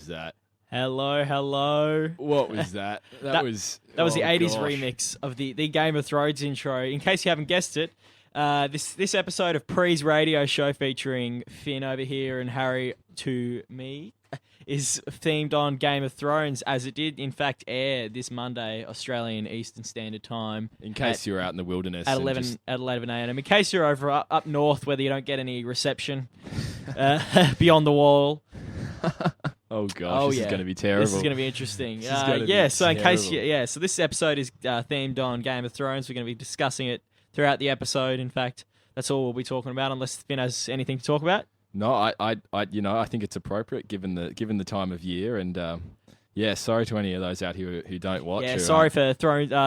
was that? Hello. What was that? That was the 80s gosh. remix of the Game of Thrones intro. In case you haven't guessed it, this episode of PRES radio show featuring Finn over here and Harry to me is themed on Game of Thrones, as it did in fact air this Monday Australian Eastern Standard Time. In case you're out in the wilderness at 11 a.m. In case you're over up north, whether you don't get any reception beyond the wall. Oh gosh, this is going to be terrible. This is going to be interesting. So in case so this episode is themed on Game of Thrones. We're going to be discussing it throughout the episode. In fact, that's all we'll be talking about, unless Finn has anything to talk about. No, I think it's appropriate given the time of year, and sorry to any of those out here who don't watch. Yeah, sorry for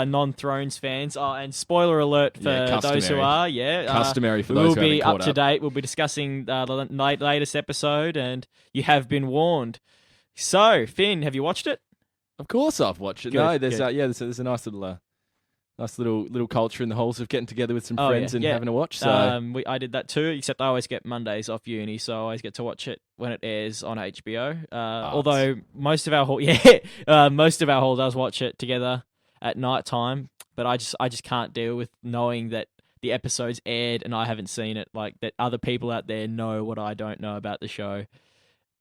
non-Thrones fans. And spoiler alert for those who are. Customary for those who haven't caught up. We'll be up to date. We'll be discussing the latest episode, and you have been warned. So, Finn, have you watched it? Of course, I've watched it. Good, no, there's a nice little culture in the halls of getting together with some friends and having a watch. So I did that too, except I always get Mondays off uni, so I always get to watch it when it airs on HBO. Although most of our hall does watch it together at night time, but I just can't deal with knowing that the episode's aired and I haven't seen it. Like that, other people out there know what I don't know about the show.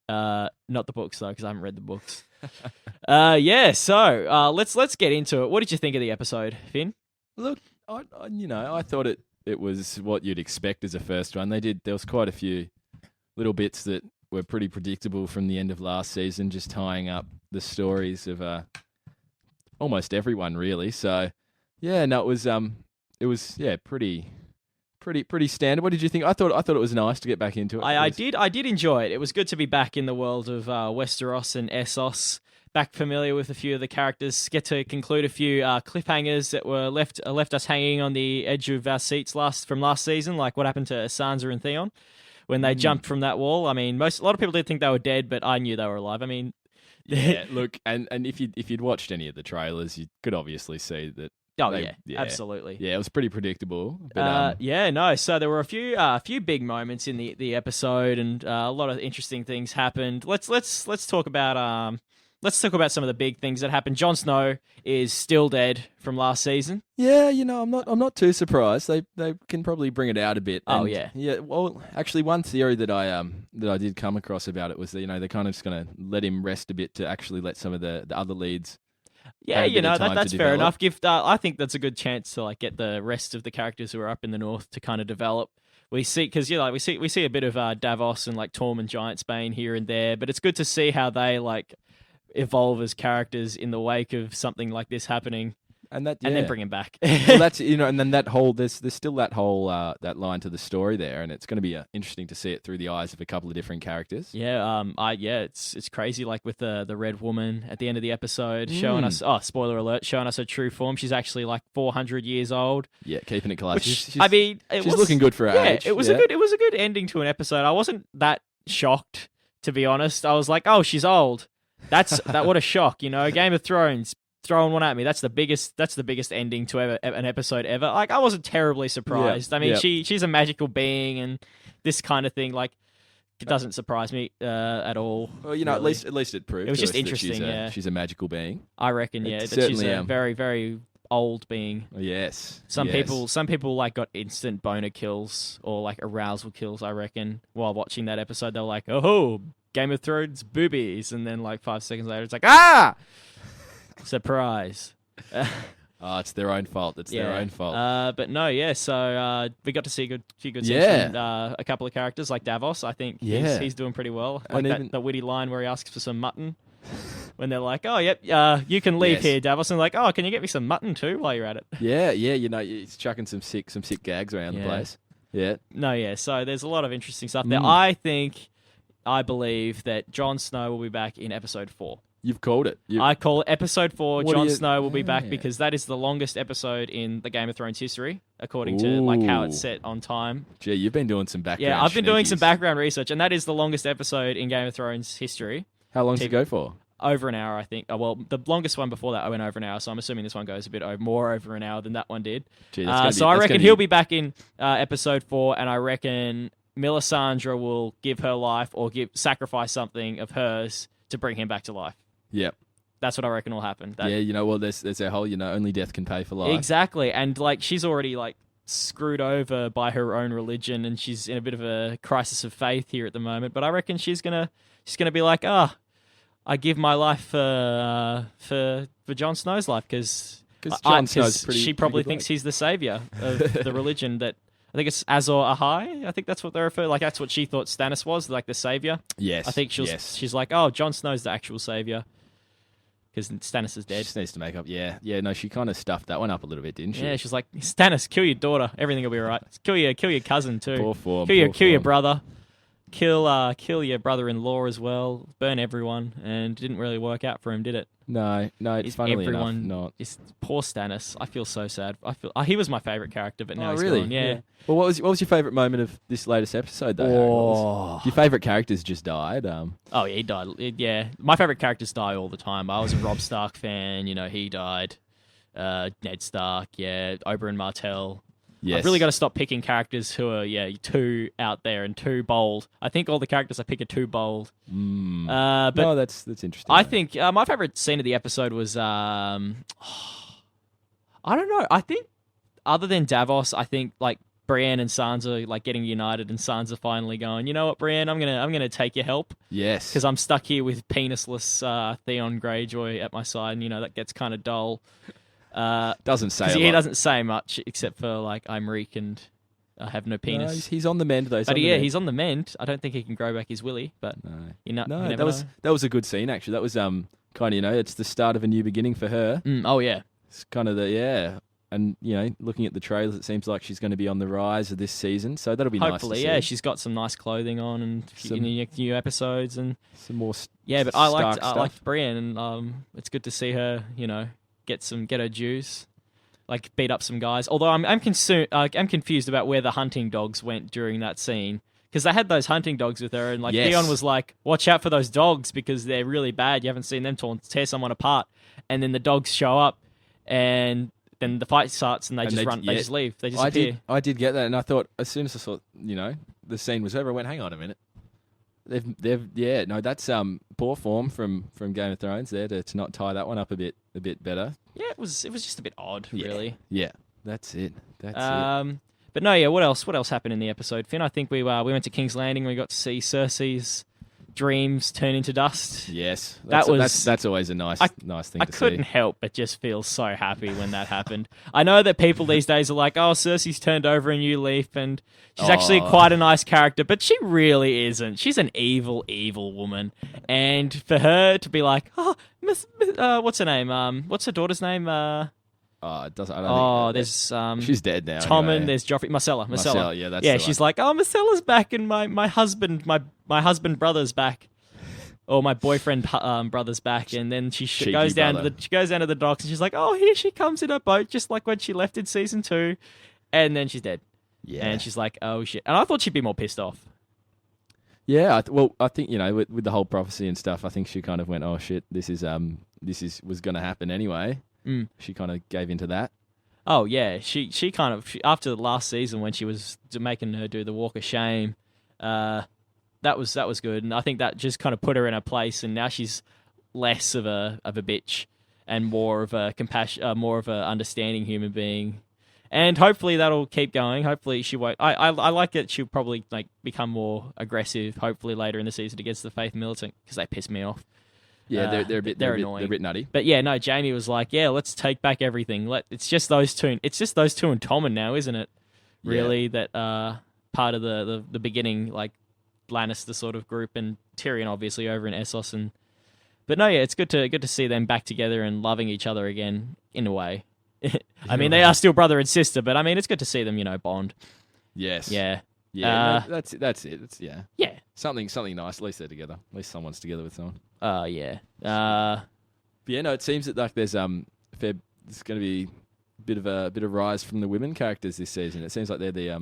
Not the books though, because I haven't read the books. So let's get into it. What did you think of the episode, Finn? Look, I thought it was what you'd expect as a first one. There was quite a few little bits that were pretty predictable from the end of last season, just tying up the stories of almost everyone really. So it was pretty standard. What did you think? I thought it was nice to get back into it. I did enjoy it. It was good to be back in the world of Westeros and Essos. Back familiar with a few of the characters. Get to conclude a few cliffhangers that were left us hanging on the edge of our seats from last season, like what happened to Sansa and Theon when they jumped from that wall. I mean, a lot of people did think they were dead, but I knew they were alive. I mean, look, and if you'd watched any of the trailers, you could obviously see that. Oh, absolutely. Yeah, it was pretty predictable. But, So there were a few big moments in the episode, and a lot of interesting things happened. Let's talk about some of the big things that happened. Jon Snow is still dead from last season. Yeah, I'm not too surprised. They can probably bring it out a bit. And, yeah. Well, actually, one theory that I did come across about it was that they're kind of just going to let him rest a bit to actually let some of the other leads. Yeah, that's fair enough. I think that's a good chance to get the rest of the characters who are up in the north to kind of develop. We see a bit of Davos and Tormund Giantsbane here and there, but it's good to see how they evolve as characters in the wake of something like this happening. And then bring him back. Well, that's and then that whole there's still that whole that line to the story there, and it's going to be interesting to see it through the eyes of a couple of different characters. Yeah, it's crazy. Like with the red woman at the end of the episode, showing us spoiler alert, showing us her true form. She's actually 400 years old. Yeah, keeping it classy. She's looking good for her age. It was a good ending to an episode. I wasn't that shocked, to be honest. I was like, oh, she's old. What a shock, Game of Thrones. Throwing one at me. That's the biggest ending to an episat ever. I wasn't terribly surprised. Yeah. She's a magical being, and this kind of thing, it doesn't surprise me at all. Well, at least it proved. It was just interesting. She's a magical being. I reckon. That she's a very, very old being. Yes. Some people got instant boner kills or arousal kills. I reckon while watching that episode, they were like, "Oh, Game of Thrones boobies," and then 5 seconds later, it's like, "Ah!" Surprise. It's their own fault. It's their own fault. But no, so we got to see a few good scenes from a couple of characters like Davos. I think he's doing pretty well. That witty line where he asks for some mutton when they're like, oh, yep, you can leave here, Davos. And like, oh, can you get me some mutton too while you're at it? Yeah, he's chucking some sick gags around the place. Yeah. No, so there's a lot of interesting stuff there. I believe that Jon Snow will be back in episode 4. You've called it. I call it episode 4. Jon Snow will be back because that is the longest episode in the Game of Thrones history, according to how it's set on time. Gee, you've been doing some background. Yeah, I've been doing some background research, and that is the longest episode in Game of Thrones history. How long does it go for? Over an hour, I think. Well, the longest one before that I went over an hour, so I'm assuming this one goes a bit more over an hour than that one did. Gee, I reckon he'll be back in episode 4, and I reckon Melisandre will give her life or sacrifice something of hers to bring him back to life. Yep. That's what I reckon will happen. Yeah, well, there's that whole, only death can pay for life. Exactly. And like she's already like screwed over by her own religion, and she's in a bit of a crisis of faith here at the moment. But I reckon she's gonna be like, I give my life for Jon Snow's life because Jon Snow's she probably thinks he's the savior of the religion that I think it's Azor Ahai. I think that's what they refer. Like that's what she thought Stannis was, like the savior. Yes. I think she's like, oh, Jon Snow's the actual savior because Stannis is dead. She just needs to make up. Yeah. No, she kind of stuffed that one up a little bit, didn't she? Yeah, she's like, Stannis, kill your daughter. Everything will be all right. Kill your cousin too. Poor form. Kill your brother. Kill your brother-in-law as well. Burn everyone, and it didn't really work out for him, did it? No. It's funnily enough not. It's poor Stannis. I feel so sad. He was my favorite character, but now he's really gone. Yeah. Well, what was your favorite moment of this latest episode though? Your favorite characters just died. Oh yeah, he died. My favorite characters die all the time. I was a Robb Stark fan. He died. Ned Stark. Yeah, Oberyn Martell. Yes. I've really got to stop picking characters who are too out there and too bold. I think all the characters I pick are too bold. But no, that's interesting. I think my favorite scene of the episode was I don't know. I think other than Davos, I think like Brienne and Sansa like getting united, and Sansa finally going, you know what, Brienne, I'm gonna take your help. Yes, because I'm stuck here with penisless Theon Greyjoy at my side, and that gets kind of dull. Doesn't say. He doesn't say much except for like I'm Reek and I have no penis. No, he's on the mend though. He's on the mend. I don't think he can grow back his willy, but that was a good scene actually. That was kind of it's the start of a new beginning for her. Oh yeah, it's kind of and looking at the trailers, it seems like she's going to be on the rise of this season. So that'll be hopefully, nice to see. she's got some nice clothing on and in the new episodes and some more. But I liked Brienne, and it's good to see her. Get her dues, like beat up some guys. Although I'm confused about where the hunting dogs went during that scene because they had those hunting dogs with her, and like Theon was like, "Watch out for those dogs because they're really bad. You haven't seen them tear someone apart." And then the dogs show up, and then the fight starts, and they just run. They just leave. They disappear. I did get that, and I thought as soon as I saw the scene was over, I went, "Hang on a minute." That's poor form from Game of Thrones there to not tie that one up a bit better. Yeah, it was just a bit odd, really. Yeah, that's it. But no, what else happened in the episode, Finn? I think we went to King's Landing. We got to see Cersei's dreams turn into dust. Yes, that's always a nice thing to see. I couldn't help but just feel so happy when that happened. I know that people these days are like, "Oh, Cersei's turned over a new leaf, and she's actually quite a nice character," but she really isn't. She's an evil, evil woman, and for her to be like, "Oh, what's her name? What's her daughter's name?" It doesn't. I don't think she's dead now. Tom anyway. and there's Joffrey. Marcella. Yeah, that's she's like, "Oh, Marcella's back, and my husband, my husband brother's back, or my boyfriend brother's back." And then she goes down to the docks, and she's like, "Oh, here she comes in her boat, just like when she left in season 2," and then she's dead. Yeah, and she's like, "Oh shit!" And I thought she'd be more pissed off. Yeah, I think with the whole prophecy and stuff, I think she kind of went, "Oh shit, this was going to happen anyway." She kind of gave into that. Oh yeah, she kind of after the last season when she was making her do the walk of shame, that was good, and I think that just kind of put her in her place, and now she's less of a bitch and more of a more of a understanding human being, and hopefully that'll keep going. Hopefully she won't. I like that she'll probably like become more aggressive. Hopefully later in the season against the Faith Militant because they piss me off. Yeah, they're annoying. They're a bit nutty. But yeah, no, Jamie was like, "Yeah, let's take back everything. It's just those two. It's just those two and Tommen now, isn't it? Really, that part of the beginning, like Lannister sort of group, and Tyrion obviously over in Essos. But no, yeah, it's good to see them back together and loving each other again in a way. I mean, they are still brother and sister, but I mean, it's good to see them, bond. Yes. Yeah. Yeah, that's it. It's Yeah. Something nice. At least they're together. At least someone's together with someone. Yeah. But yeah, no, it seems that like there's there's going to be a bit of rise from the women characters this season. It seems like they're the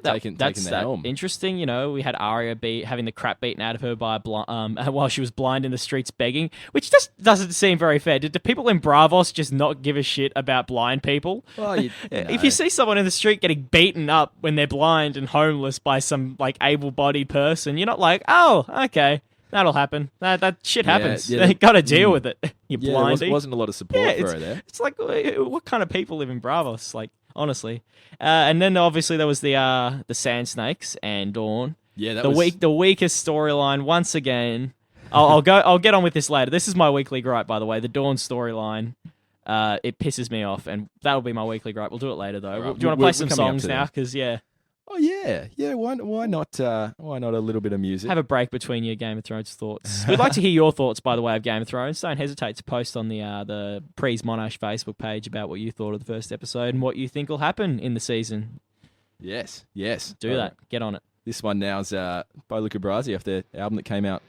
taking the helm. Interesting. We had Arya having the crap beaten out of her by while she was blind in the streets begging, which just doesn't seem very fair. Did the people in Bravos just not give a shit about blind people? Well, if you see someone in the street getting beaten up when they're blind and homeless by some like able-bodied person, you're not like, oh, okay. That'll happen. That shit happens. yeah, They got to deal with it. You Yeah, blindy. there wasn't a lot of support for her there. It's like, what kind of people live in Bravos? Like, honestly. And then obviously there was the Sand Snakes and Dawn. Yeah, that the was the weakest storyline once again. I'll get on with this later. This is my weekly gripe, by the way. The Dawn storyline. It pisses me off, and that'll be my weekly gripe. We'll do it later, though. Right. Do you want to play some songs now? Because Oh yeah. Why not? Why not a little bit of music? have a break between your Game of Thrones thoughts. We'd like to hear your thoughts, by the way, of Game of Thrones. Don't hesitate to post on the PRES Monash Facebook page about what you thought of the first episode and what you think will happen in the season. Yes. Do that. Get on it. This one now is by Luca Brasi off their album that came out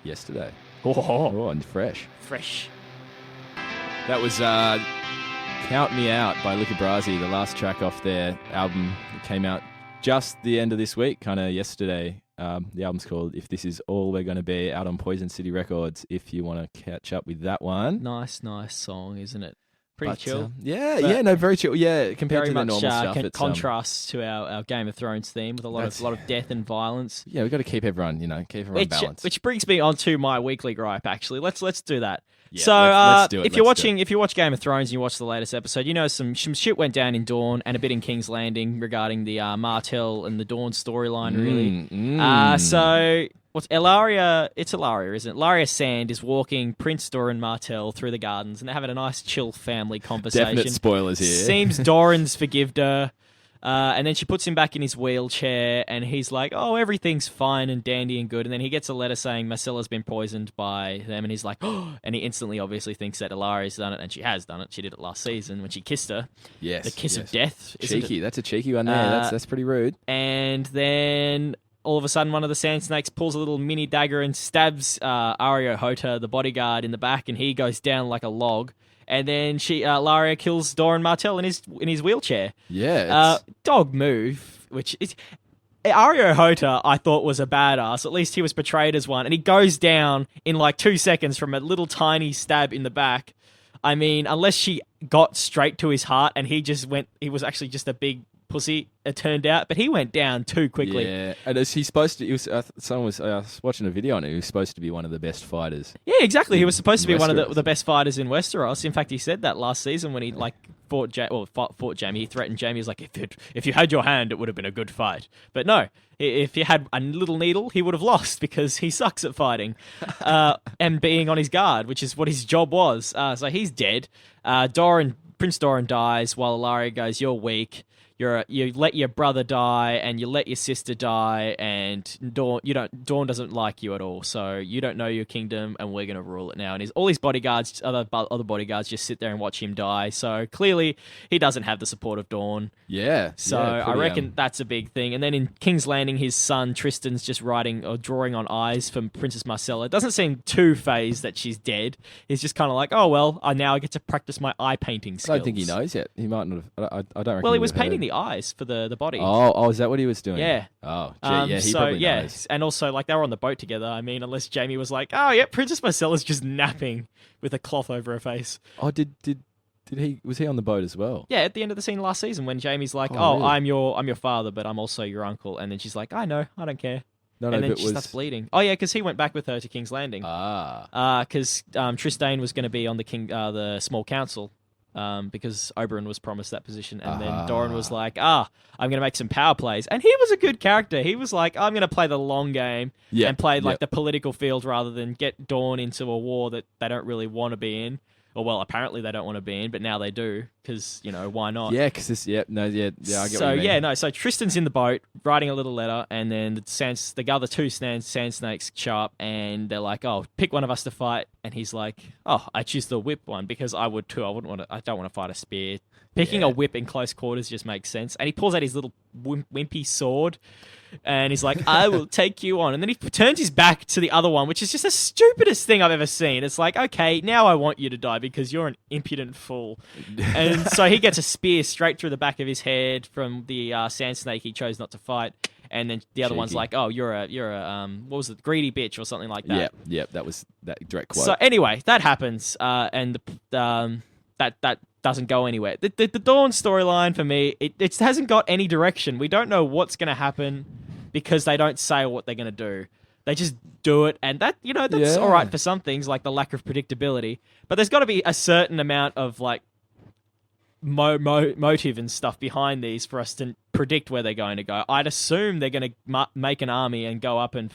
yesterday. And fresh. That was Count Me Out by Luca Brasi, the last track off their album that came out just the end of this week, kind of yesterday. The album's called If This Is All We're Gonna Be, out on Poison City Records, if you want to catch up with that one. Nice song, isn't it? Pretty chill. Very chill. Yeah, compared Very to the much normal stuff. It's contrasts to our Game of Thrones theme with a lot of death and violence. Yeah, we've got to keep everyone balanced. Which brings me on to my weekly gripe. Actually, let's do that. Yeah, so, let's do it. If you watch Game of Thrones and you watch the latest episode, you know some shit went down in Dawn and a bit in King's Landing regarding the Martell and the Dawn storyline. Really, so. What's Elaria? It's Elaria, isn't it? Elaria Sand is walking Prince Doran Martell through the gardens, and they're having a nice, chill family conversation. Definite spoilers here. Seems Doran's forgived her, and then she puts him back in his wheelchair, and he's like, "Oh, everything's fine and dandy and good." And then he gets a letter saying Marcella's been poisoned by them, and he's like, "Oh!" And he instantly, obviously, thinks that Elaria's done it, and she has done it. She did it last season when she kissed her. Yes, the kiss of death. Cheeky. That's a cheeky one there. That's pretty rude. And then all of a sudden, one of the Sand Snakes pulls a little mini dagger and stabs Ario Hota, the bodyguard, in the back, and he goes down like a log. And then Laria kills Doran Martell in his wheelchair. Yeah. Dog move, which is Ario Hota, I thought was a badass. At least he was portrayed as one, and he goes down in like 2 seconds from a little tiny stab in the back. I mean, unless she got straight to his heart, and he was actually just a big pussy, it turned out, but he went down too quickly. Yeah, and is he supposed to? Someone was watching a video on it. He was supposed to be one of the best fighters. Yeah, exactly. He was supposed to be one of Westeros. the best fighters in Westeros. In fact, he said that last season when he fought Jaime. He threatened Jaime. He was like, if you had your hand, it would have been a good fight. But no, if you had a little needle, he would have lost because he sucks at fighting and being on his guard, which is what his job was. So he's dead. Prince Doran dies while Ilaria goes, "You're weak. You let your brother die and you let your sister die, and Dawn doesn't like you at all, so you don't know your kingdom, and we're gonna rule it now." And all his bodyguards, other bodyguards, just sit there and watch him die. So clearly, he doesn't have the support of Dawn. Yeah. So I reckon that's a big thing. And then in King's Landing, his son Tristan's just writing or drawing on eyes from Princess Marcella. It doesn't seem too phased that she's dead. He's just kind of like, "Oh well, now I get to practice my eye painting skills." I don't think he knows yet. He might not have. I don't reckon. Well, he was painting the eyes for the body. Oh, is that what he was doing? Yeah. Oh, gee, he probably knows. And also, like, they were on the boat together. I mean, unless Jaime was like, "Oh, yeah, Princess Marcella's just napping with a cloth over her face." Oh, did he? Was he on the boat as well? Yeah, at the end of the scene last season when Jaime's like, Really? I'm your father, but I'm also your uncle," and then she's like, "I know, I don't care." No, and then but she starts bleeding. Oh yeah, because he went back with her to King's Landing. Because Trystane was going to be on the small council. Because Oberyn was promised that position, and then Doran was like, "I'm going to make some power plays," and he was a good character. He was like, "I'm going to play the long game and play the political field rather than get Dawn into a war that they don't really want to be in." Or well, apparently they don't want to be in, but now they do because why not? Yeah, because this. I get what you mean. So Tristan's in the boat writing a little letter, and then the other two sand snakes show up, and they're like, "Oh, pick one of us to fight," and he's like, "Oh, I choose the whip one because I would too. I don't want to fight a spear. Picking a whip in close quarters just makes sense." And he pulls out his little wimpy sword. And he's like, "I will take you on." And then he turns his back to the other one, which is just the stupidest thing I've ever seen. It's like, okay, now I want you to die because you're an impudent fool. And so he gets a spear straight through the back of his head from the sand snake he chose not to fight. And then the other one's like, "Oh, you're a what was it, greedy bitch," or something like that. Yeah, that was that direct quote. So anyway, that happens, and that doesn't go anywhere. The Dawn storyline for me, it hasn't got any direction. We don't know what's going to happen because they don't say what they're going to do. They just do it, and that's Yeah. all right for some things, like the lack of predictability. But there's got to be a certain amount of like motive and stuff behind these for us to predict where they're going to go. I'd assume they're going to make an army and go up and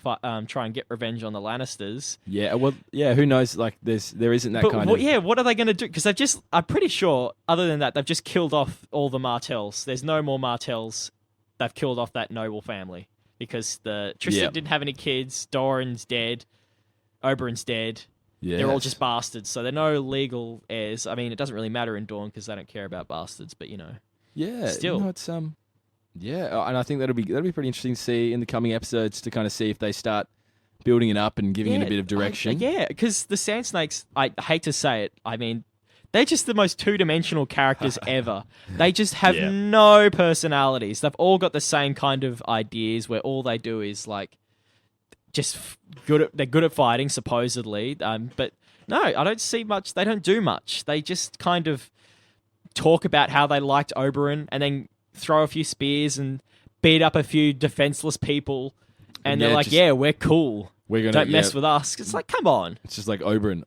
try and get revenge on the Lannisters. Yeah, well, yeah, who knows? Like, there isn't that kind of... Yeah, what are they going to do? Because I'm pretty sure, other than that, they've just killed off all the Martells. There's no more Martells. They've killed off that noble family. Because Tristan didn't have any kids, Doran's dead, Oberyn's dead. Yes. They're all just bastards, so they're no legal heirs. I mean, it doesn't really matter in Dawn because they don't care about bastards, but yeah, still, it's yeah, and I think that'll be pretty interesting to see in the coming episodes to kind of see if they start building it up and giving it a bit of direction. Because the Sand Snakes, I hate to say it, I mean, they're just the most two-dimensional characters ever. They just have no personalities. They've all got the same kind of ideas where all they do is like just they're good at fighting, supposedly. But no, I don't see much. They don't do much. They just kind of talk about how they liked Oberyn and then throw a few spears and beat up a few defenseless people. And they're like, we're cool. Don't mess with us. It's like, come on. It's just like Oberyn,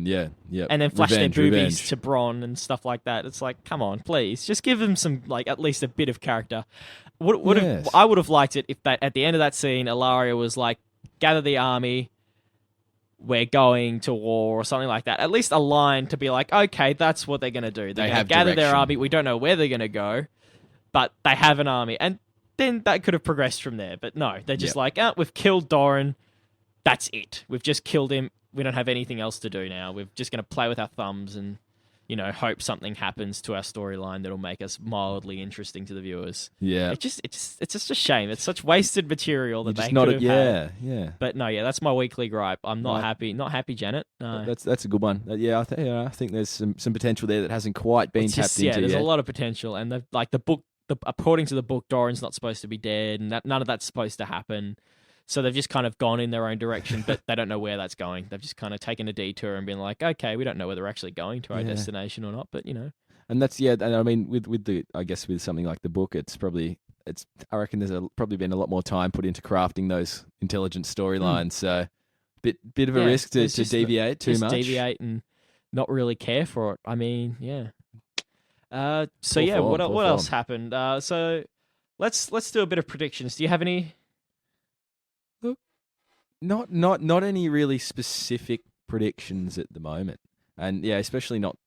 yeah. And then flash their boobies to Bronn and stuff like that. It's like, come on, please. Just give them some, like, at least a bit of character. I would have liked it if at the end of that scene, Ilaria was like, gather the army, we're going to war or something like that. At least a line to be like, okay, that's what they're going to do. They're going to gather their army. We don't know where they're going to go, but they have an army. And then that could have progressed from there. But no, they're just like, we've killed Doran. That's it. We've just killed him. We don't have anything else to do now. We're just going to play with our thumbs and, hope something happens to our storyline that'll make us mildly interesting to the viewers. Yeah. It's just a shame. It's such wasted material that they could have had. Yeah. But no, that's my weekly gripe. I'm not happy. Not happy, Janet. No. That's a good one. I think there's some potential there that hasn't quite been tapped into. Yeah, there's yet. a lot of potential, and the book. According to the book, Doran's not supposed to be dead, and none of that's supposed to happen. So they've just kind of gone in their own direction, but they don't know where that's going. They've just kind of taken a detour and been like, okay, we don't know whether we're actually going to our destination or not, but And that's and I mean with something like the book, I reckon there's probably been a lot more time put into crafting those intelligent storylines. So bit of a risk to deviate too much. Deviate and not really care for it. I mean, yeah. What else happened? So let's do a bit of predictions. Do you have any? Not any really specific predictions at the moment, and especially not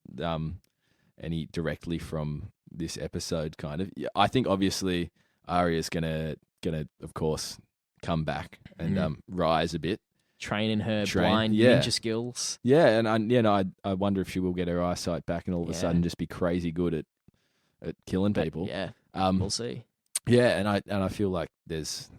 any directly from this episode. Kind of, I think obviously Arya's gonna of course come back and rise a bit, train in her blind ninja skills. Yeah, and I wonder if she will get her eyesight back and all of a sudden just be crazy good at killing people. We'll see. Yeah, and I feel like there's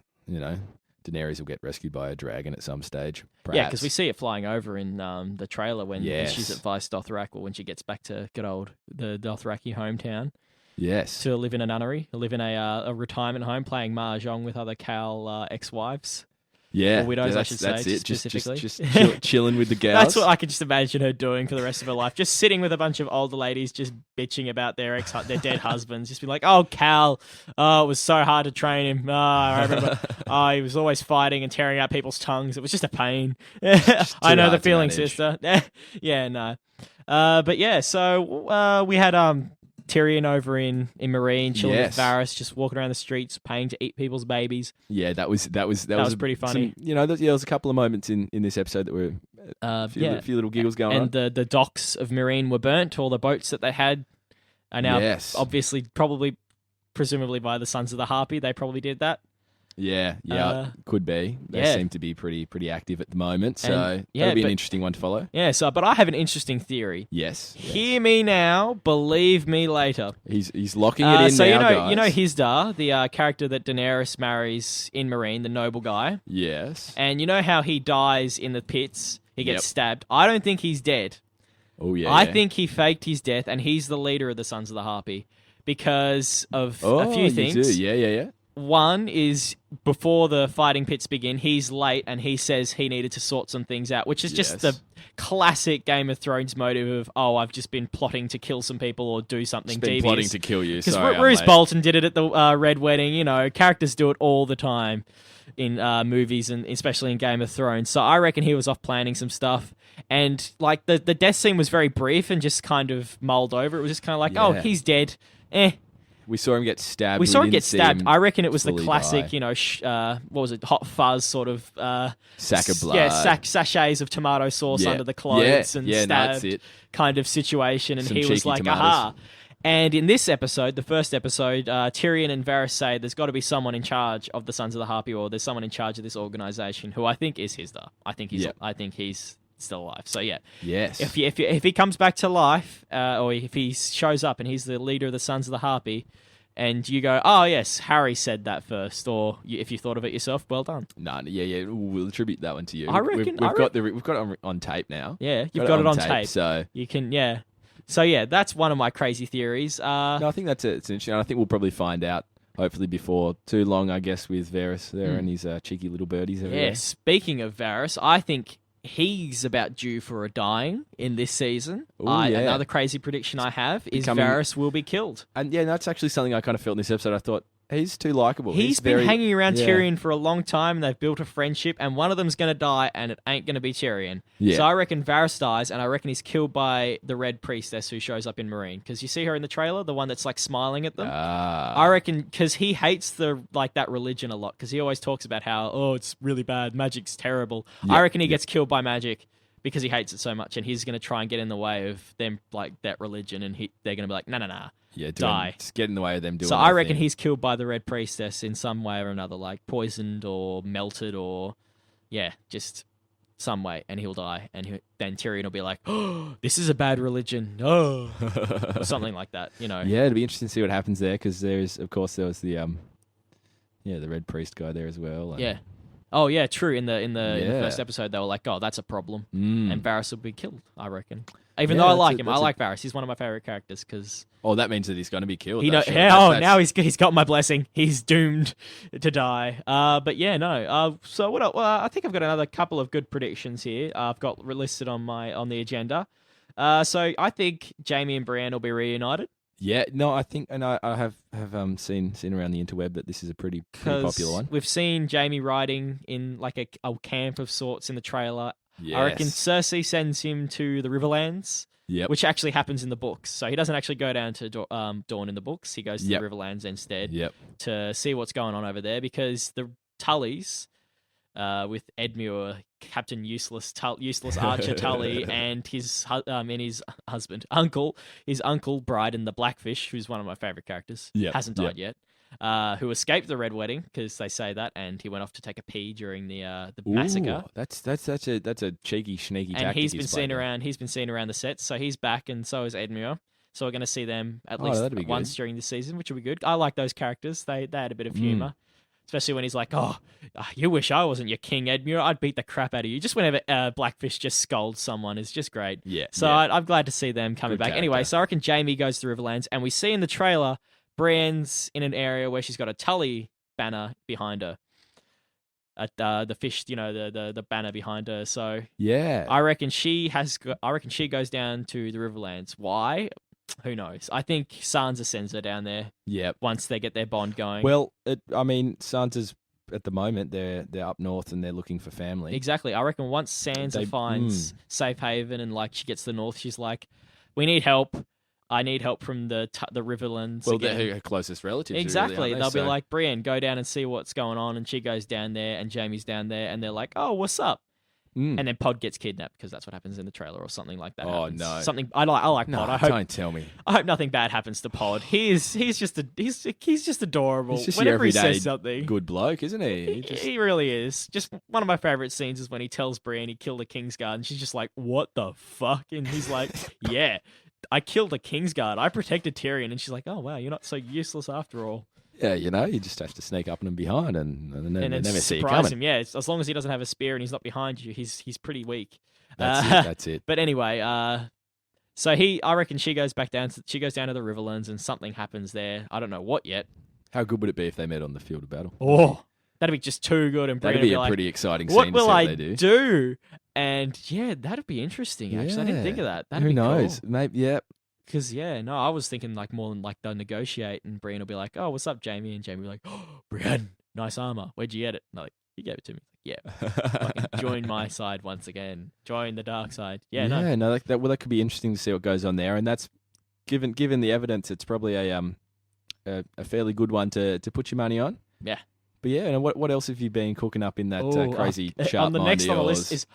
Daenerys will get rescued by a dragon at some stage. Perhaps. Yeah, because we see it flying over in the trailer when she's at Vice Dothrak, or when she gets back to good old the Dothraki hometown. Yes. To live in a nunnery, live in a retirement home, playing mahjong with other Khal ex-wives. Yeah, or widows, I should say. That's it. Specifically. Just chilling with the gals. That's what I can just imagine her doing for the rest of her life. Just sitting with a bunch of older ladies, just bitching about their dead husbands. Just be like, "Oh, Khal, it was so hard to train him. I remember, he was always fighting and tearing out people's tongues. It was just a pain. I know the feeling, sister." Yeah, no. But yeah, so we had Tyrion over in Meereen, chilling with Varys, just walking around the streets, paying to eat people's babies. Yeah, that was pretty funny. There was a couple of moments in this episode that were a few little giggles going on. And the docks of Meereen were burnt. All the boats that they had are now obviously, presumably by the Sons of the Harpy. They probably did that. Yeah, could be. They seem to be pretty active at the moment, so that'll be an interesting one to follow. Yeah, but I have an interesting theory. Yes. Hear me now, believe me later. He's locking it in so now, guys. You know Hizdar, the character that Daenerys marries in Meereen, the noble guy? Yes. And you know how he dies in the pits? He gets stabbed. I don't think he's dead. Oh, yeah. I think he faked his death, and he's the leader of the Sons of the Harpy because of a few things. You do. Yeah. One is before the fighting pits begin, he's late and he says he needed to sort some things out, which is just the classic Game of Thrones motive of, oh, I've just been plotting to kill some people or do something devious. Plotting to kill you. Because Roose Bolton did it at the Red Wedding. You know, characters do it all the time in movies and especially in Game of Thrones. So I reckon he was off planning some stuff. And like the death scene was very brief and just kind of mulled over. It was just kind of like, oh, he's dead. We saw him get stabbed. We saw him get stabbed. I reckon it was the classic, you know, what was it, hot fuzz sort of... sack of blood. Yeah, sachets of tomato sauce under the clothes and stabbed that's it. kind of situation. And Some he was like, tomatoes. aha. And in this episode, the first episode, Tyrion and Varys say there's got to be someone in charge of the Sons of the Harpy, or there's someone in charge of this organization who I think is Hisdar. I think he's still alive. So yeah, yes. If he comes back to life, or if he shows up and he's the leader of the Sons of the Harpy, and you go, oh yes, Harry said that first, or if you thought of it yourself, well done. No, yeah, we'll attribute that one to you. I reckon we've got it on tape now. Yeah, you've got it on tape, so you can So yeah, that's one of my crazy theories. No, I think it's interesting. I think we'll probably find out hopefully before too long, I guess, with Varys there and his cheeky little birdies over there. Yeah, speaking of Varys, I think he's about due for a dying in this season. Another crazy prediction I have is Varys will be killed. And yeah, that's actually something I kind of felt in this episode. I thought, he's too likable. He's been hanging around Tyrion for a long time, and they've built a friendship, and one of them's going to die, and it ain't going to be Tyrion. Yeah. So I reckon Varys dies, and I reckon he's killed by the Red Priestess who shows up in Meereen. Because you see her in the trailer, the one that's like smiling at them. I reckon because he hates that religion a lot, because he always talks about how, oh, it's really bad, magic's terrible. I reckon he gets killed by magic because he hates it so much, and he's going to try and get in the way of them, like that religion, and they're going to be like, nah. Yeah, die. Just get in the way of them doing. So I reckon he's killed by the Red Priestess in some way or another, like poisoned or melted or, just some way, and he'll die. And then Tyrion will be like, "Oh, this is a bad religion, no," or something like that. You know? Yeah, it'll be interesting to see what happens there, because there was the the Red Priest guy there as well. Yeah. Oh yeah, true. In the first episode, they were like, "Oh, that's a problem," and Varys will be killed. I reckon. Even though I like him, I like Varys. He's one of my favorite characters because. Oh, that means that he's going to be killed. Now he's got my blessing. He's doomed to die. But yeah, no. So what? Well, I think I've got another couple of good predictions here. I've got listed on the agenda. So I think Jaime and Brienne will be reunited. Yeah, no, I think, and I have seen around the interweb that this is a pretty popular one. We've seen Jaime riding in like a camp of sorts in the trailer. Yes. I reckon Cersei sends him to the Riverlands, which actually happens in the books. So he doesn't actually go down to Dawn in the books. He goes to the Riverlands instead to see what's going on over there, because the Tullys, with Edmure, Captain Useless Archer Tully, and his uncle Bryden the Blackfish, who's one of my favorite characters, hasn't died yet. Who escaped the Red Wedding, because they say that, and he went off to take a pee during the massacre. That's a cheeky, sneaky tactic. And he's been seen around the sets, so he's back, and so is Edmure. So we're going to see them at least once during the season, which will be good. I like those characters. They had a bit of humor. Especially when he's like, oh, you wish I wasn't your king, Edmure. I'd beat the crap out of you. Just whenever Blackfish just scolds someone is just great. Yeah. So I'm glad to see them coming back. Character. Anyway, so I reckon Jaime goes to Riverlands, and we see in the trailer Brienne's in an area where she's got a Tully banner behind her. At the fish, the banner behind her. So I reckon she goes down to the Riverlands. Why? Who knows? I think Sansa sends her down there. Yeah. Once they get their bond going. Well, Sansa's at the moment they're up north and they're looking for family. Exactly. I reckon once Sansa finds safe haven and like she gets to the north, she's like, "We need help. I need help from the Riverlands." Well, they're her closest relatives. Exactly. Really, they'll be like, "Brienne, go down and see what's going on," and she goes down there, and Jaime's down there, and they're like, "Oh, what's up?" And then Pod gets kidnapped, because that's what happens in the trailer, or something like that. Oh no! Something I like no, Pod. Don't tell me. I hope nothing bad happens to Pod. He's just adorable. He's just whenever he says something, good bloke, isn't he? He really is. Just one of my favorite scenes is when he tells Brienne he killed a Kingsguard, and she's just like, "What the fuck?" And he's like, "Yeah, I killed a Kingsguard. I protected Tyrion." And she's like, "Oh wow, you're not so useless after all." Yeah, you just have to sneak up on him behind and never see you surprise coming. him. Yeah, as long as he doesn't have a spear and he's not behind you, he's pretty weak. That's it. But anyway, so I reckon she goes down to the Riverlands, and something happens there. I don't know what yet. How good would it be if they met on the field of battle? Oh, that'd be just too good. And That'd Brienne be would a like, pretty exciting what scene will to see what I they do. do? And yeah, that'd be interesting. Actually, I didn't think of that. That'd Who be knows? cool. Maybe, yeah. Because I was thinking like more than like they'll negotiate, and Brienne will be like, "Oh, what's up, Jamie?" And Jamie will be like, "Oh, Brienne, nice armor. Where'd you get it?" And I'm like, "You gave it to me." Yeah, fucking join my side once again. Join the dark side. Yeah, no. That could be interesting to see what goes on there, and that's given the evidence, it's probably a fairly good one to put your money on. Yeah. But yeah, and what else have you been cooking up in that crazy chart on the mind next of on the yours? list is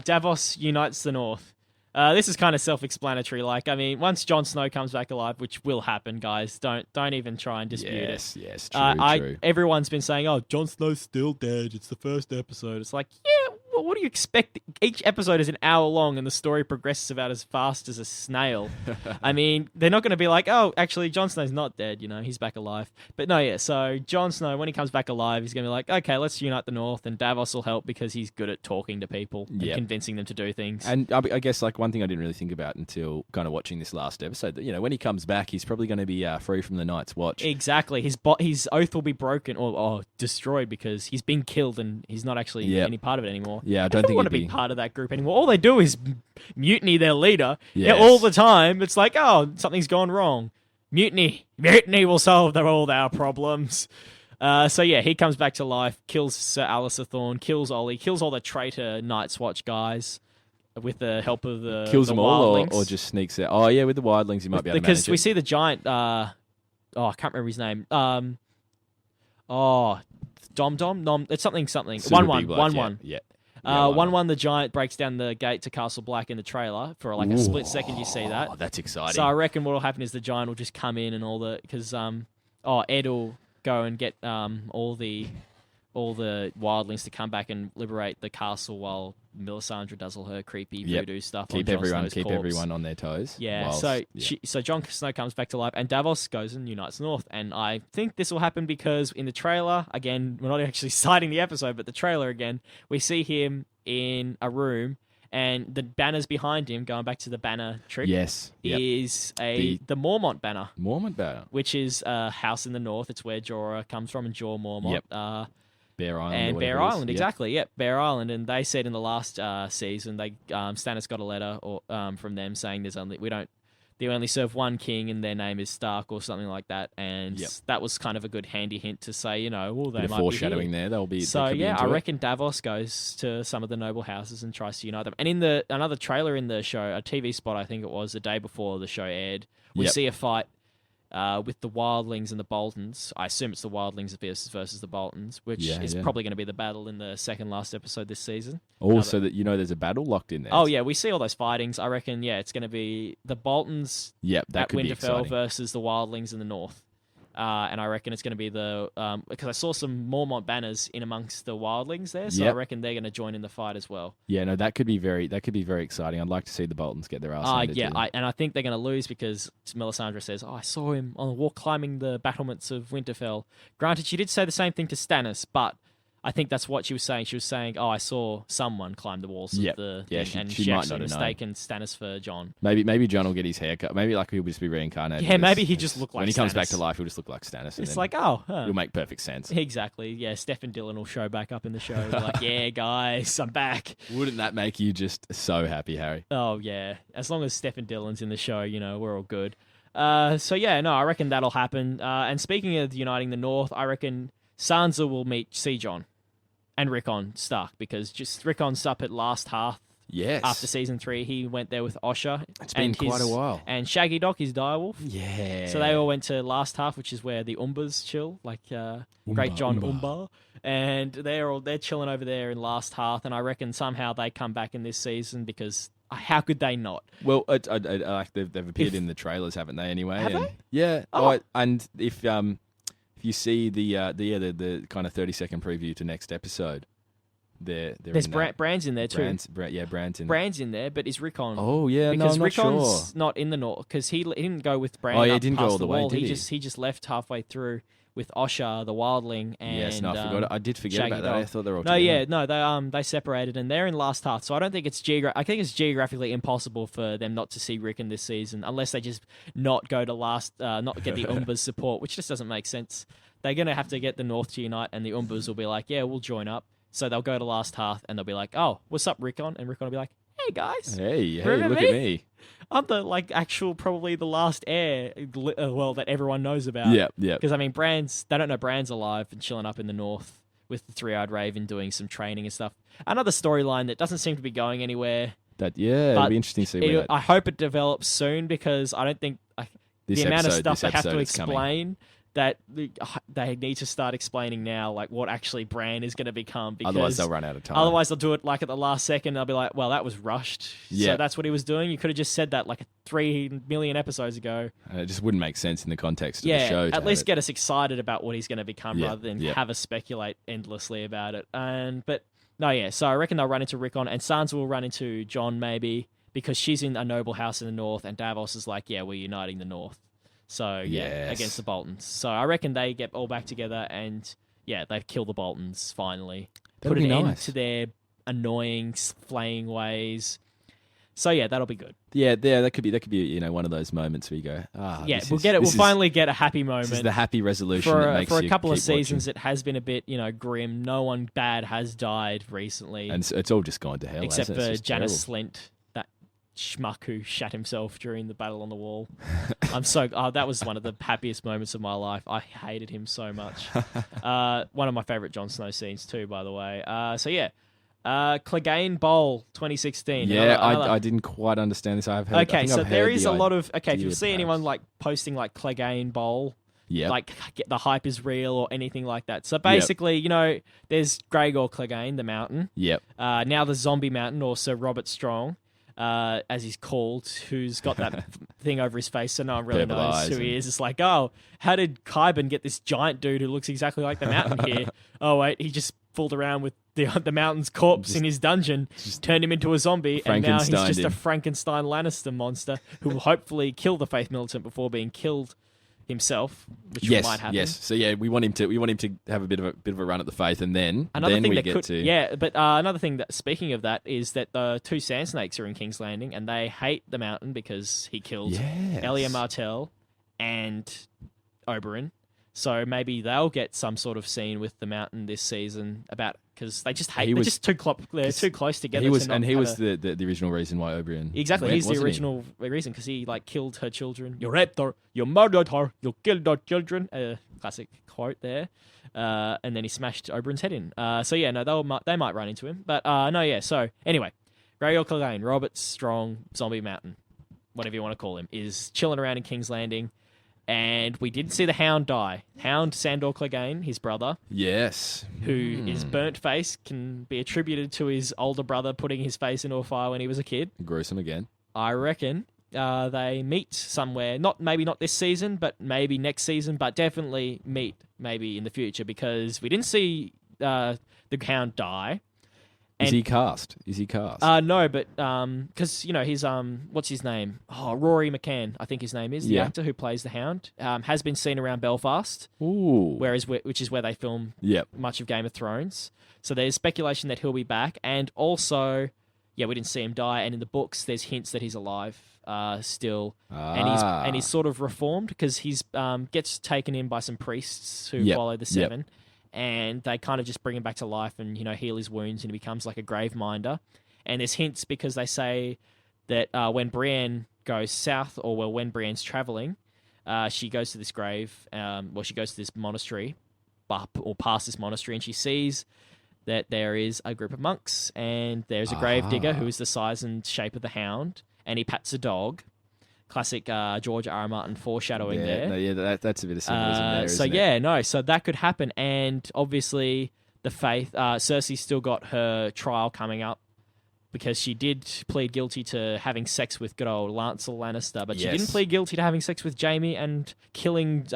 Davos unites the North. This is kind of self-explanatory. Like, I mean, once Jon Snow comes back alive, which will happen, guys, don't even try and dispute it. Yes, true. Everyone's been saying, "Oh, Jon Snow's still dead. It's the first episode." It's like, yeah, well, what do you expect? Each episode is an hour long, and the story progresses about as fast as a snail. I mean, they're not going to be like, "Oh, actually, Jon Snow's not dead. He's back alive." But no, yeah. So Jon Snow, when he comes back alive, he's going to be like, "Okay, let's unite the North," and Davos will help because he's good at talking to people and convincing them to do things. And I guess like one thing I didn't really think about until kind of watching this last episode, that when he comes back, he's probably going to be free from the Night's Watch. Exactly. His oath will be broken or destroyed because he's been killed and he's not actually any part of it anymore. Yeah, I don't think want to be part of that group anymore. All they do is mutiny their leader all the time. It's like, oh, something's gone wrong. Mutiny will solve all our problems. So yeah, he comes back to life, kills Sir Alistair Thorne, kills Ollie, kills all the traitor Night's Watch guys with the help of the kills them all, wildlings. or just sneaks out. Oh yeah, with the wildlings, you might be able to manage because we see the giant. I can't remember his name. Dom. Nom. It's something. Super 1-1. big bloke, 1-1. Yeah. 1-1. The giant breaks down the gate to Castle Black in the trailer for like a split second. You see that? Oh, that's exciting. So I reckon what will happen is the giant will just come in and all the because Ed will go and get all the wildlings to come back and liberate the castle while Melisandre does all her creepy voodoo stuff. Keep everyone on their toes. Yeah. Whilst, So Jon Snow comes back to life, and Davos goes and unites the North. And I think this will happen because in the trailer, again, we're not actually citing the episode, but the trailer again, we see him in a room. And the banners behind him, going back to the banner trick, is the Mormont banner. Mormont banner. Which is a house in the north. It's where Jorah comes from, and Jorah Mormont. Bear Island. And Bear Island, exactly. Yep, Bear Island. And they said in the last season, Stannis got a letter from them saying they only serve one king and their name is Stark or something like that. And that was kind of a good handy hint to say, they might be foreshadowing here. there. They'll be so I reckon Davos goes to some of the noble houses and tries to unite them. And in another trailer in the show, a TV spot, I think it was the day before the show aired, we see a fight with the Wildlings and the Boltons. I assume it's the Wildlings versus the Boltons, which is probably going to be the battle in the second last episode this season. So that there's a battle locked in there. Oh yeah, we see all those fightings. I reckon it's going to be the Boltons that could Winterfell be versus the Wildlings in the north. And I reckon it's going to be because I saw some Mormont banners in amongst the Wildlings there, so I reckon they're going to join in the fight as well. Yeah, no, that could be very exciting. I'd like to see the Boltons get their ass handed to them. And I think they're going to lose because Melisandre says, "Oh, I saw him on the walk climbing the battlements of Winterfell." Granted, she did say the same thing to Stannis, but I think that's what she was saying. She was saying, "Oh, I saw someone climb the walls of the thing," and she might actually not have mistaken Stannis for Jon. Maybe Jon will get his hair cut. Maybe he'll just be reincarnated. Yeah, maybe he just look like when he Stannis. comes back to life, he'll just look like Stannis. It's like, oh, it'll make perfect sense. Exactly. Yeah, Stephen Dillon will show back up in the show. Like, yeah, guys, I'm back. Wouldn't that make you just so happy, Harry? Oh yeah, as long as Stephen Dillon's in the show, we're all good. I reckon that'll happen. And speaking of uniting the North, I reckon Sansa will see Jon. And Rickon Stark, because just Rickon's up at Last Hearth. Yes. After season 3, he went there with Osha. It's been quite a while. And Shaggy Dog, his direwolf. Yeah. So they all went to Last Hearth, which is where the Umbas chill, like Great John Umbar. And they're chilling over there in Last Hearth. And I reckon somehow they come back in this season because how could they not? Well, they've appeared in the trailers, haven't they? Anyway. Have they? Yeah. Oh. And if you see the kind of 30-second preview to next episode, there's Bran's in there too. Bran's in. Bran's in there, but is Rickon? Oh yeah, because I'm not Rickon's sure. not in the north because he didn't go with Bran. Oh yeah, he didn't go all the way. He just left halfway through with Osha, the Wildling, and yes, no, I forgot. I did forget Shaggy about that. Dog. I thought they were all together. They separated and they're in Last Hearth. So I don't think it's I think it's geographically impossible for them not to see Rickon this season unless they just not go to not get the Umbers support, which just doesn't make sense. they're going to have to get the North to unite, and the Umbers will be like, yeah, we'll join up. So they'll go to Last Hearth, and they'll be like, oh, what's up, Rickon? And Rickon will be like, hey, guys. Hey, Remember look me? at me. I'm the, probably the last heir, that everyone knows about. Yeah. Because, I mean, they don't know Bran's alive and chilling up in the North with the Three-Eyed Raven doing some training and stuff. Another storyline that doesn't seem to be going anywhere. It'd be interesting to see where I hope it develops soon, because I don't think the amount of stuff they have to explain that they need to start explaining now, like what actually Bran is going to become. Because otherwise they'll run out of time. Otherwise they'll do it like at the last second. They'll be like, well, that was rushed. Yeah. So that's what he was doing. You could have just said that like 3 million episodes ago. And it just wouldn't make sense in the context of the show. At least get us excited about what he's going to become rather than Yeah. have us speculate endlessly about it. So I reckon they'll run into Rickon, and Sansa will run into Jon maybe, because she's in a noble house in the North, and Davos is like, yeah, we're uniting the North. So, Yes. against the Boltons. So I reckon they get all back together and, they kill the Boltons finally. That'd Put an be end nice. to their annoying, flaying ways. So, that'll be good. Yeah, that could be one of those moments where you go, We'll get it. We'll finally get a happy moment. This is the happy resolution for that makes a you couple of keep seasons. watching. It has been a bit, grim. No one bad has died recently, And it's all just gone to hell, except hasn't it? for It's just Janis terrible. Slint, that schmuck who shat himself during the battle on the wall. That was one of the happiest moments of my life. I hated him so much. One of my favorite Jon Snow scenes too, by the way. Clegane Bowl 2016. Yeah, I didn't quite understand this. I've heard. I Okay, think so I've there heard is the a lot of... Okay, if idea, you see anyone perhaps. posting Clegane Bowl, Yeah, the hype is real or anything like that. So basically, there's Gregor Clegane, the mountain. Yep. Now the zombie mountain, or Sir Robert Strong, as he's called, who's got that thing over his face, so no one really Purple knows eyes who he and- is. It's like, oh, how did Kybin get this giant dude who looks exactly like the mountain here? Oh wait, he just fooled around with the mountain's corpse in his dungeon, turned him into a zombie, and now he's just a Frankenstein Lannister monster who will hopefully kill the Faith Militant before being killed himself, which might happen. Yes. So we want him to have a bit of a run at the Faith, and then Another thing we that get could, to another thing that, speaking of that, is that the 2 Sand Snakes are in King's Landing, and they hate the Mountain because he killed Elia Martell and Oberyn. So maybe they'll get some sort of scene with the Mountain this season because they just hate. They're just too close together. He was the original reason why Oberyn exactly. went, He's the wasn't he? original reason because he killed her children. You raped her. You murdered her. You killed her children. Classic quote there. And then he smashed Oberyn's head in. They might run into him. But So anyway, Gregor Clegane, Robert Strong, Zombie Mountain, whatever you want to call him, is chilling around in King's Landing. And we did see the Hound die. Hound Sandor Clegane, his brother, Yes. who is burnt face, can be attributed to his older brother putting his face into a fire when he was a kid. Gruesome again. I reckon they meet somewhere. Maybe not this season, but maybe next season. But definitely meet maybe in the future, because we didn't see the Hound die. Is he cast? No, but because his what's his name? Oh, Rory McCann, I think his name is the actor who plays the Hound. Has been seen around Belfast, Ooh. which is where they film Yep. much of Game of Thrones. So there's speculation that he'll be back, and also, we didn't see him die. And in the books, there's hints that he's alive still, and he's sort of reformed because he's gets taken in by some priests who follow the Seven. And they kind of just bring him back to life and, heal his wounds, and he becomes like a grave minder. And there's hints because they say that when Brienne goes south, when Brienne's traveling, she goes to this grave, she goes to this monastery, or past this monastery, and she sees that there is a group of monks, and there's a grave digger who is the size and shape of the Hound, and he pats a dog. Classic George R. R. Martin foreshadowing there. That's a bit of symbolism there, isn't it? So that could happen. And obviously, the Faith, Cersei's still got her trial coming up because she did plead guilty to having sex with good old Lancel Lannister, but she didn't plead guilty to having sex with Jaime and killing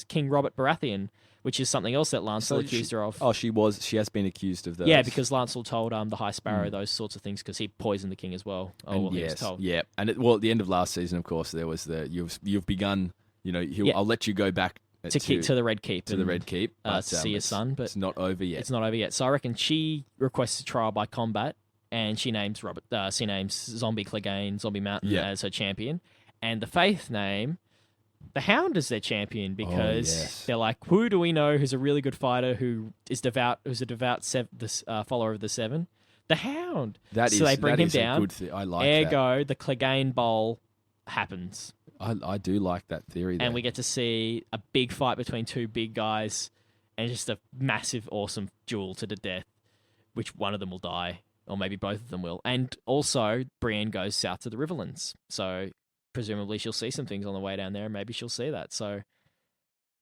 King Robert Baratheon, which is something else that Lancel accused her of. Oh, she has been accused of those. Yeah, because Lancel told the High Sparrow those sorts of things because he poisoned the king as well. He was told. Yeah. And at the end of last season, of course, there was you've begun. I'll let you go back to the Red Keep. To the Red Keep to see your son, but it's not over yet. It's not over yet. So I reckon she requests a trial by combat, and she names Zombie Clegane, Zombie Mountain as her champion, and the Faith name the Hound as their champion because yes. they're like, who do we know who's a really good fighter who's a devout follower of the Seven? The Hound. So they bring him down. A good I like that. Ergo, the Clegane Bowl happens. I do like that theory. And we get to see a big fight between two big guys and just a massive, awesome duel to the death, which one of them will die, or maybe both of them will. And also, Brienne goes south to the Riverlands. So presumably she'll see some things on the way down there, and maybe she'll see that. So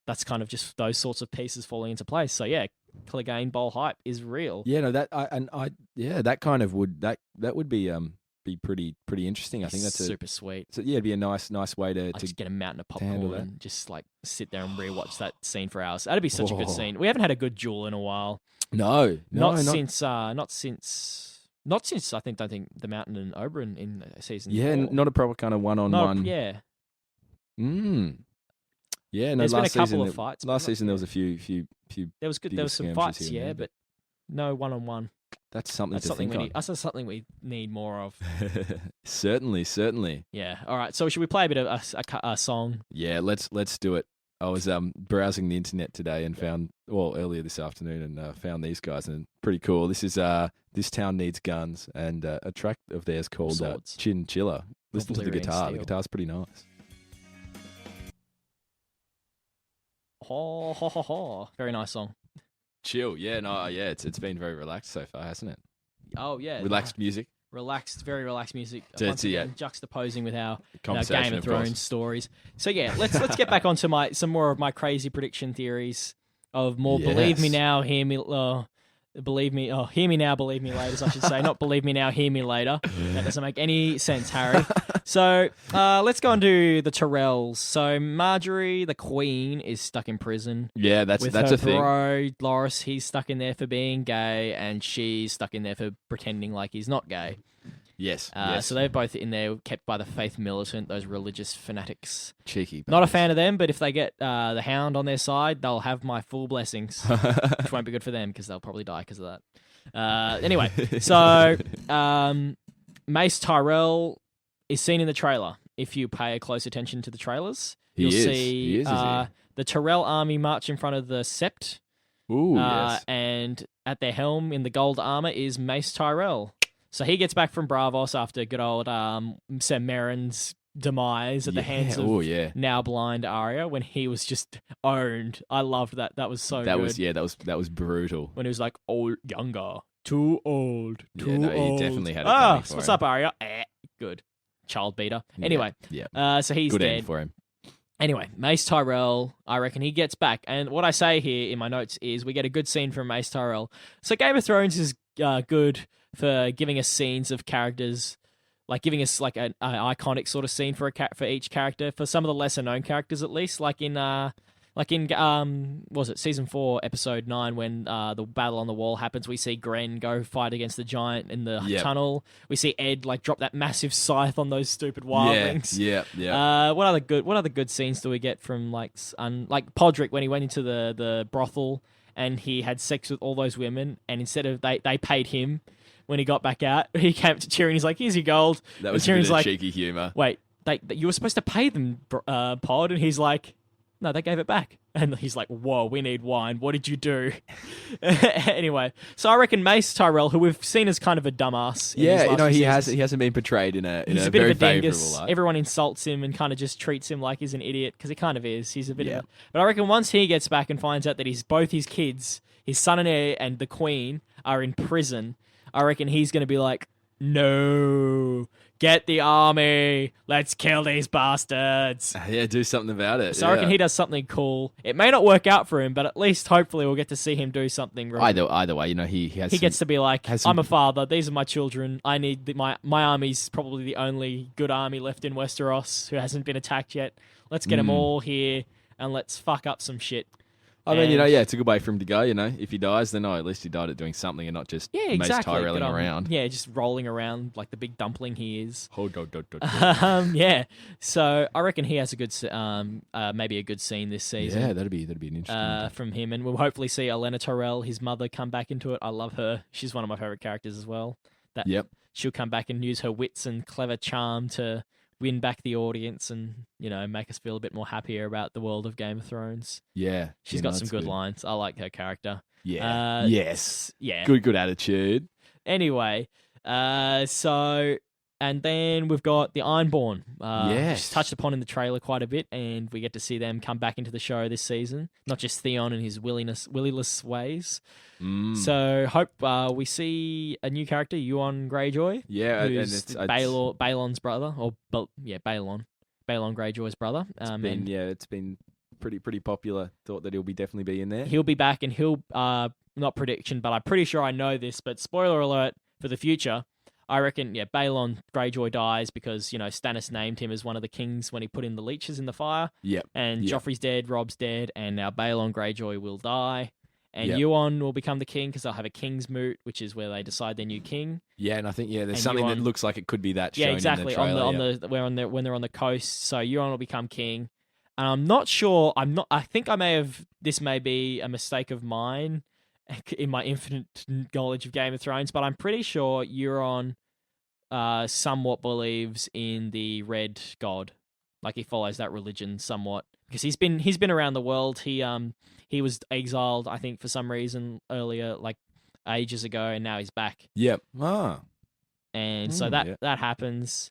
that's kind of just those sorts of pieces falling into place. So yeah, Clegane Bowl hype is real. Yeah, no, that kind of would be pretty interesting. I think that's super sweet. So yeah, it'd be a nice way to just get a mountain of handle popcorn that. and just like sit there and rewatch that scene for hours. That'd be such a good scene. We haven't had a good duel in a while. No, not since I don't think the Mountain and Oberyn in season. Yeah, 4. Not a proper kind of one-on-one. Yeah. Yeah, no. There's been a couple of fights. Last season there was a few. There was good. There was some fights, yeah, but no one-on-one. That's something to think on. That's something we need more of. Certainly. Yeah. All right. So should we play a bit of a song? Yeah. Let's do it. I was browsing the internet today and found earlier this afternoon and found these guys, and pretty cool. This is This Town Needs Guns, and a track of theirs called Chinchilla. Listen to the guitar. The guitar's pretty nice. Ho ho ho ho! Very nice song. Chill, yeah, no, yeah. It's been very relaxed so far, hasn't it? Oh yeah, relaxed music. Very relaxed music. Once again, juxtaposing with our Game of Thrones stories. So yeah, let's get back onto some more of my crazy prediction theories of more. Yes. Believe me now, hear me. Believe me. Oh, hear me now, believe me later. I should say, not believe me now, hear me later. That doesn't make any sense, Harry. So let's go on to the Tyrells. So Marjorie, the Queen, is stuck in prison. Yeah, that's her a thing. Bro, Loras, he's stuck in there for being gay, and she's stuck in there for pretending like he's not gay. Yes. So they're both in there, kept by the faith militant, those religious fanatics. Cheeky. Not a fan of them, but if they get the Hound on their side, they'll have my full blessings, which won't be good for them because they'll probably die because of that. Anyway, so Mace Tyrell is seen in the trailer. If you pay close attention to the trailers, you'll see the Tyrell army march in front of the Sept. Ooh, yes. And at their helm in the gold armor is Mace Tyrell. So he gets back from Bravos after good old Sir Meryn's demise at the hands of now blind Arya when he was just owned. I loved that. That was so good. That was brutal. When he was like old, younger, too old, too old. He definitely had it coming for what's him. up, Arya? Good. Child beater. Anyway, so he's good dead. end for him. Anyway, Mace Tyrell, I reckon he gets back. And what I say here in my notes is we get a good scene from Mace Tyrell. So Game of Thrones is good for giving us scenes of characters, like giving us like an iconic sort of scene for each character. For some of the lesser known characters, at least, like in was it season 4, episode 9, when the battle on the wall happens, we see Gren go fight against the giant in the tunnel. We see Ed like drop that massive scythe on those stupid wildlings. Yeah. What other good scenes do we get from like Podrick when he went into the brothel and he had sex with all those women, and instead of they paid him when he got back out, he came up to Tyrion. He's like, "Here's your gold." That was a bit of cheeky humor. Wait, you were supposed to pay them, Pod, and he's like, "No, they gave it back." And he's like, "Whoa, we need wine. What did you do?" Anyway, so I reckon Mace Tyrell, who we've seen as kind of a dumbass. He hasn't been portrayed in a bit very of a dingus. favourable light. Everyone insults him and kind of just treats him like he's an idiot because he kind of is. He's a bit of a... But I reckon once he gets back and finds out that both his kids, his son and heir and the Queen, are in prison, I reckon he's going to be like, "No, get the army. Let's kill these bastards." Yeah, do something about it. So I reckon he does something cool. It may not work out for him, but at least hopefully we'll get to see him do something. Either way, he gets to be like, "I'm a father. These are my children. I need my army's probably the only good army left in Westeros who hasn't been attacked yet. Let's get them all here and let's fuck up some shit." I mean, it's a good way for him to go, If he dies, then at least he died at doing something and not just Mace Tyrelling around. Yeah, just rolling around like the big dumpling he is. Yeah. So I reckon he has a good, maybe a good scene this season. Yeah, that'd be an interesting from him, and we'll hopefully see Olenna Tyrell, his mother, come back into it. I love her. She's one of my favorite characters as well. She'll come back and use her wits and clever charm to win back the audience and, make us feel a bit more happier about the world of Game of Thrones. Yeah. She's got some good lines. I like her character. Yeah. Yes. Yeah. Good attitude. Anyway, and then we've got the Ironborn. Yes. Which is touched upon in the trailer quite a bit, and we get to see them come back into the show this season. Not just Theon and his williless ways. So hope we see a new character, Euron Greyjoy. Yeah, who's Balon's brother, Balon Greyjoy's brother. It's been pretty popular. Thought that he'll definitely be in there. He'll be back, and he'll not prediction, but I'm pretty sure I know this. But spoiler alert for the future. I reckon, Balon Greyjoy dies because, Stannis named him as one of the kings when he put in the leeches in the fire. Yep. And Joffrey's dead, Rob's dead, and now Balon Greyjoy will die. And Yep. Euron will become the king because they'll have a king's moot, which is where they decide their new king. Yeah, and I think there's something that looks like it could be that. Yeah, shown exactly. In the trailer, When they're on the coast, so Euron will become king. And I'm not sure. I think I may have. This may be a mistake of mine in my infinite knowledge of Game of Thrones, but I'm pretty sure Euron somewhat believes in the Red God, like he follows that religion somewhat because he's been around the world. He was exiled, I think, for some reason earlier, like ages ago, and now he's back. Yep. And so that happens,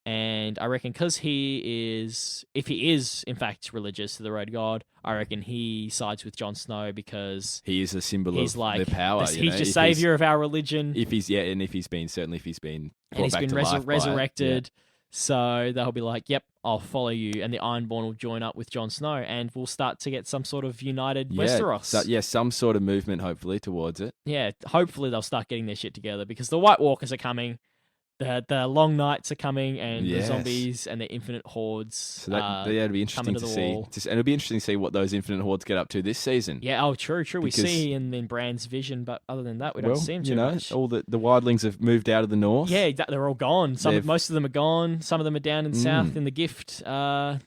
and I reckon because if he is in fact religious to the Red God, I reckon he sides with Jon Snow because he is a symbol of like, their power. He's the savior of our religion. If he's been and he's been resurrected. So they'll be like, yep, I'll follow you. And the Ironborn will join up with Jon Snow and we'll start to get some sort of united Westeros. Some sort of movement, hopefully, towards it. Yeah, hopefully they'll start getting their shit together because the White Walkers are coming. The long nights are coming, and the zombies and the infinite hordes. So that'd be interesting to see. And it'll be interesting to see what those infinite hordes get up to this season. Yeah, true. We see in Bran's vision, but other than that, we don't see him too much. All the wildlings have moved out of the north. Yeah, they're all gone. Most of them are gone. Some of them are down in the south in the Gift. Not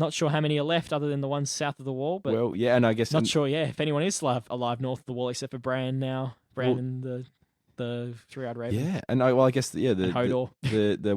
sure how many are left, other than the ones south of the wall. But and I guess not sure. Yeah, if anyone is alive north of the wall, except for Bran now. And the three-eyed raven. Yeah, and I guess the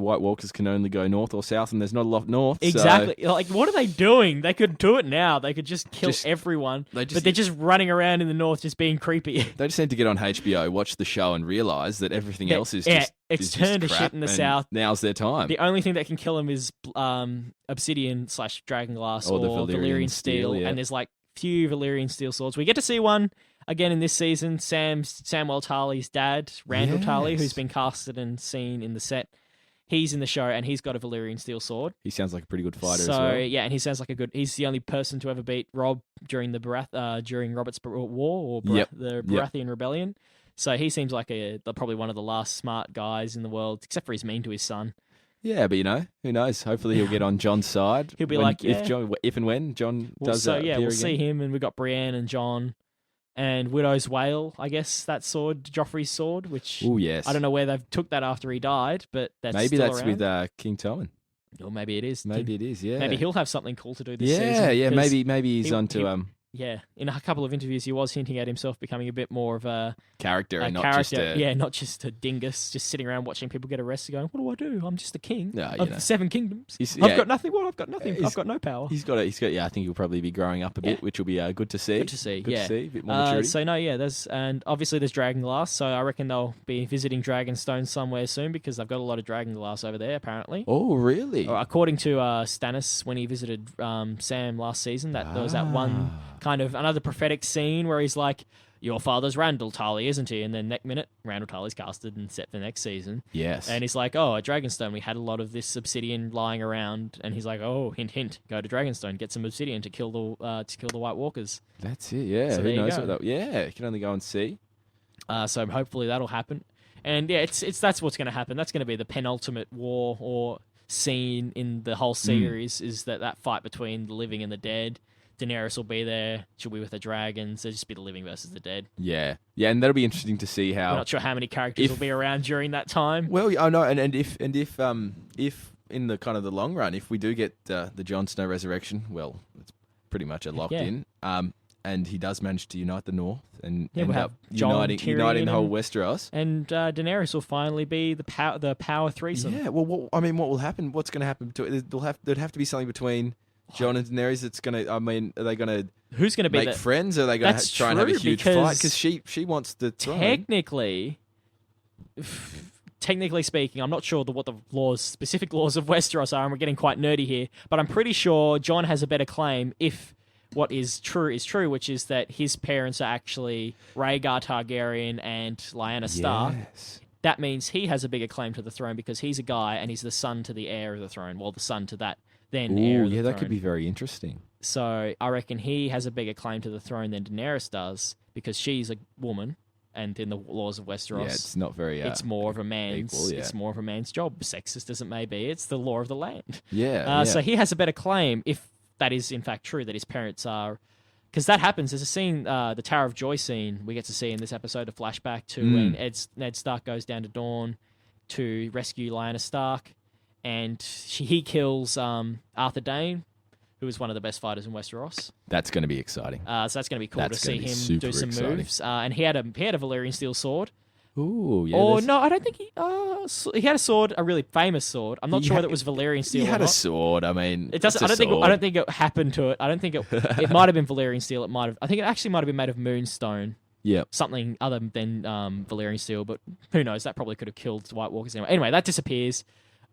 White Walkers can only go north or south, and there's not a lot north. Exactly. So... Like, what are they doing? They could do it now. They could just kill everyone. But they're just running around in the north, just being creepy. They just need to get on HBO, watch the show, and realize that everything else is just it's turned to shit in the south. Now's their time. The only thing that can kill them is obsidian / dragonglass or Valyrian steel, and there's like few Valyrian steel swords. We get to see one. Again, in this season, Samwell Tarly's dad, Randall Tarly, who's been casted and seen in the set, he's in the show and he's got a Valyrian steel sword. He sounds like a pretty good fighter as well. And he sounds like he's the only person to ever beat Rob during the during Robert's War or the Baratheon Rebellion. So he seems like probably one of the last smart guys in the world, except for he's mean to his son. Yeah, but who knows? Hopefully he'll get on Jon's side. He'll be if and when Jon does that. We'll see him, and we've got Brienne and Jon. And Widow's Wail, I guess, that sword, Joffrey's sword, which I don't know where they've took that after he died, but maybe that's around. with King Tommen. Or maybe it is. Maybe he'll have something cool to do this season. Yeah, maybe he's onto in a couple of interviews, he was hinting at himself becoming a bit more of a character, and not just a dingus, just sitting around watching people get arrested, going, "What do I do? I'm just a king of 7 kingdoms. I've got nothing. I've got nothing. I've got no power." He's got. I think he'll probably be growing up a bit, which will be good to see. Good to see. A bit more maturity. And obviously there's Dragonglass, so I reckon they'll be visiting Dragonstone somewhere soon because they've got a lot of Dragonglass over there apparently. Oh, really? According to Stannis, when he visited Sam last season, there was that one kind of another prophetic scene where he's like, "Your father's Randall Tarly, isn't he?" And then next minute, Randall Tarly's casted and set for next season. Yes. And he's like, "Oh, at Dragonstone, we had a lot of this obsidian lying around." And he's like, "Oh, hint, hint, go to Dragonstone, get some obsidian to kill the White Walkers." That's it. Yeah. So who knows what that? Yeah, you can only go and see. So hopefully that'll happen. And that's what's going to happen. That's going to be the penultimate war or scene in the whole series. Is that fight between the living and the dead. Daenerys will be there. She'll be with the dragons. It'll just be the living versus the dead. Yeah, and that'll be interesting to see how. We're not sure how many characters will be around during that time. Well, I know, and if in the kind of the long run, if we do get the Jon Snow resurrection, well, it's pretty much a locked in. and he does manage to unite the North and Yeah, end we'll up have Jon, uniting the Tyrion, whole Westeros. and Daenerys will finally be the power threesome. Yeah, well, what will happen? What's going to happen? There'd have to be something between Jon and Daenerys that's going to. I mean, are they going to Who's going to be make friends? Or are they going to try and have a huge fight? Because she wants the throne. Technically speaking, I'm not sure what the specific laws of Westeros are, and we're getting quite nerdy here, but I'm pretty sure Jon has a better claim if what is true, which is that his parents are actually Rhaegar Targaryen and Lyanna Stark. Yes. That means he has a bigger claim to the throne because he's a guy and he's the son to the heir of the throne. Well, the son to that then heir of the throne. That could be very interesting. So I reckon he has a bigger claim to the throne than Daenerys does because she's a woman, and in the laws of Westeros, it's not very. It's more of a man's. Equal, yeah. It's more of a man's job, sexist as it may be. It's the law of the land. Yeah. So he has a better claim if that is in fact true that his parents are, because that happens. There's a scene, the Tower of Joy scene, we get to see in this episode, a flashback to when Ned Stark goes down to Dorne to rescue Lyanna Stark, and he kills Arthur Dayne, who is one of the best fighters in Westeros. That's going to be exciting. So that's going to be cool to see him do some exciting. moves. And he had a Valyrian steel sword. Ooh, yeah. Or no, I don't think he had a sword, a really famous sword. I'm not sure whether it was Valyrian steel. He had or not. a sword. I mean, it doesn't. I don't think it happened to it. I don't think it might have been Valyrian steel. It might have. I think it actually might have been made of moonstone. Yeah. Something other than Valyrian steel, but who knows? That probably could have killed White Walkers anyway. Anyway, that disappears,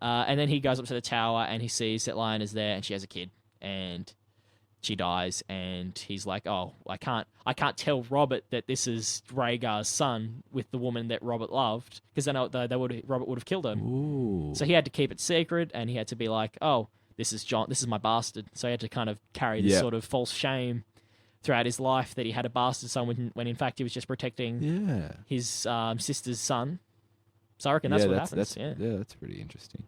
and then he goes up to the tower and he sees that Lyanna's there and she has a kid and she dies, and he's like, "Oh, I can't tell Robert that this is Rhaegar's son with the woman that Robert loved, because then Robert would have killed him." Ooh. So he had to keep it secret, and he had to be like, "Oh, this is Jon. This is my bastard." So he had to kind of carry this sort of false shame throughout his life that he had a bastard son when in fact he was just protecting his sister's son. So I reckon that's what happens. That's pretty interesting.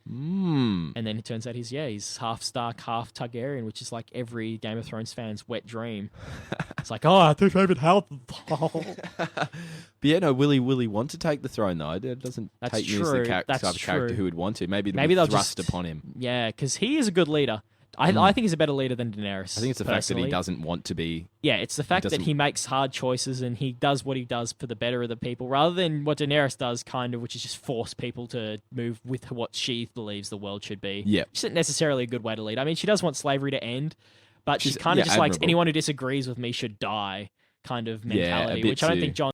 And then it turns out he's half Stark, half Targaryen, which is like every Game of Thrones fan's wet dream. It's like, oh, I think David Howard. But yeah, no, will he want to take the throne though? It doesn't take me as the type of character who would want to. Maybe they'll thrust upon him. Yeah, because he is a good leader. I think he's a better leader than Daenerys. I think it's the fact that he doesn't want to be. Yeah, it's the fact that he makes hard choices and he does what he does for the better of the people, rather than what Daenerys does, kind of, which is just force people to move with what she believes the world should be. Yeah, which isn't necessarily a good way to lead. I mean, she does want slavery to end, but she's kind of just admirable. Like, anyone who disagrees with me should die kind of mentality, which I don't think Jon